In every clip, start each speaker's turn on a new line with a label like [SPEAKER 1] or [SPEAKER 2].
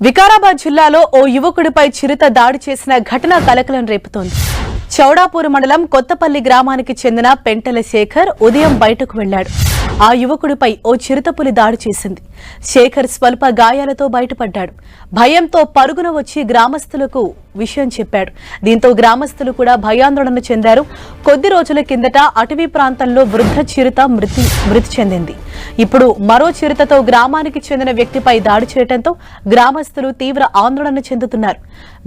[SPEAKER 1] వికారాబాద్ జిల్లాలో ఓ యువకుడిపై చిరుత దాడి చేసిన ఘటన కలకలం రేపుతోంది. చౌడాపూర్ మండలం కొత్తపల్లి గ్రామానికి చెందిన పెంటల శేఖర్ ఉదయం బయటకు వెళ్లాడు. ఆ యువకుడిపై ఓ చిరుతపులి దాడి చేసింది. శేఖర్ స్వల్ప గాయాలతో బయటపడ్డాడు. భయంతో పరుగున వచ్చి గ్రామస్తులకు విషయం చెప్పాడు. దీంతో గ్రామస్తులు కూడా భయాందోళన చెందారు. కొద్ది రోజుల కిందట అటవీ ప్రాంతంలో వృద్ధ చిరుత మృతి చెందింది. ఇప్పుడు మరో చిరుతతో గ్రామానికి చెందిన వ్యక్తిపై దాడి చేయడంతో గ్రామస్తులు తీవ్ర ఆందోళన చెందుతున్నారు.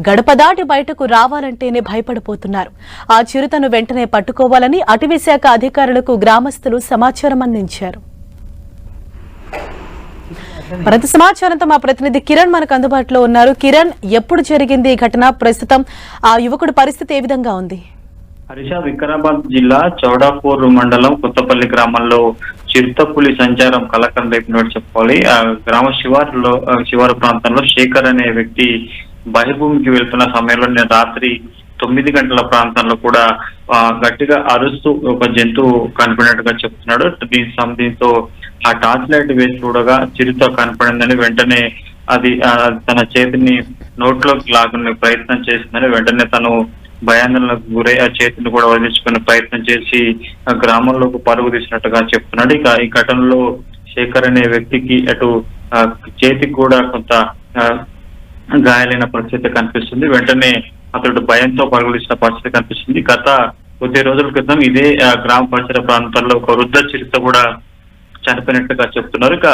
[SPEAKER 1] గడప దాటి బయటకు రావాలంటేనే భయపడిపోతున్నారు. ఆ చిరుతను వెంటనే పట్టుకోవాలని అటవీ శాఖ అధికారులకు గ్రామస్తులు సమాచారం అందించారు. మరింత సమాచారంతో మా ప్రతినిధి కిరణ్ మనకు అందుబాటులో ఉన్నారు. కిరణ్, ఎప్పుడు జరిగింది ఈ ఘటన? ప్రస్తుతం ఆ యువకుడి పరిస్థితి ఏ విధంగా ఉంది?
[SPEAKER 2] హరీష, వికారాబాద్ జిల్లా చౌడాపూర్ మండలం కొత్తపల్లి గ్రామంలో చిరుతపులి సంచారం కలకలం రేపినట్టు చెప్పుకోవాలి. ఆ గ్రామ శివారు ప్రాంతంలో శేఖర్ అనే వ్యక్తి బహిర్భూమికి వెళ్తున్న సమయంలో రాత్రి 9 గంటల ప్రాంతంలో కూడా గట్టిగా అరుస్తూ ఒక జంతువు కనిపడినట్టుగా చెప్తున్నాడు. దీంతో ఆ టార్చ్ లైట్ వేసి చూడగా చిరుత కనపడిందని, వెంటనే అది తన చేతిని నోట్లోకి లాగునే ప్రయత్నం చేసిందని, వెంటనే తను భయాందోళనకు గురై ఆ చేతిని కూడా వదిలించుకునే ప్రయత్నం చేసి ఆ గ్రామంలోకి పరుగు తీసినట్టుగా చెప్తున్నాడు. ఇక ఈ ఘటనలో శేఖర్ అనే వ్యక్తికి అటు చేతికి కూడా కొంత గాయాలైన పరిస్థితి కనిపిస్తుంది. వెంటనే అతడు భయంతో పరుగులు తీసిన పరిస్థితి కనిపిస్తుంది. గత కొద్ది రోజుల క్రితం ఇదే గ్రామ పరిసర ప్రాంతాల్లో ఒక వృద్ధ చిరుత కూడా చనిపోయినట్టుగా చెప్తున్నారు. ఇక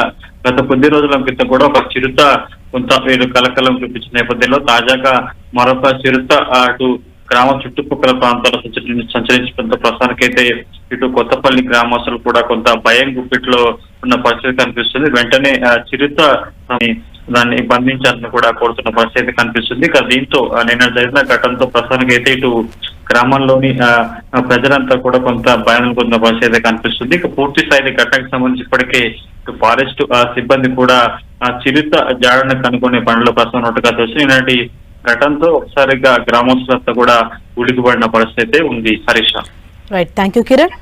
[SPEAKER 2] గత కొద్ది రోజుల క్రితం కూడా ఒక చిరుత కొంత కలకలం చూపించిన నేపథ్యంలో తాజాగా మరొక చిరుత అటు గ్రామ చుట్టుపక్కల ప్రాంతాల్లో సంచరించడంతో ప్రస్తుతానికైతే ఇటు కొత్తపల్లి గ్రామస్తులు కూడా కొంత భయం గుప్పిట్లో ఉన్న పరిస్థితి కనిపిస్తుంది. వెంటనే చిరుత దాన్ని బంధించాలని కూడా కోరుతున్న పరిస్థితి కనిపిస్తుంది. ఇక దీంతో నిన్న జరిగిన ఘటనతో ప్రస్తుతానికైతే ఇటు గ్రామంలోని ప్రజలంతా కూడా కొంత భయం పొందిన పరిస్థితి కనిపిస్తుంది. ఇక పూర్తి స్థాయి ఘటనకు సంబంధించి ఇప్పటికే ఫారెస్ట్ సిబ్బంది కూడా చిరుత జాడను కనుగొనే పనిలో ప్రస్తున్నట్టుగా తెలుసు. ఇలాంటి ఘటనతో ఒకసారిగా గ్రామస్తులంతా కూడా ఉలికిపడిన పరిస్థితి ఉంది. Harisha.
[SPEAKER 1] Right, thank you Kiran.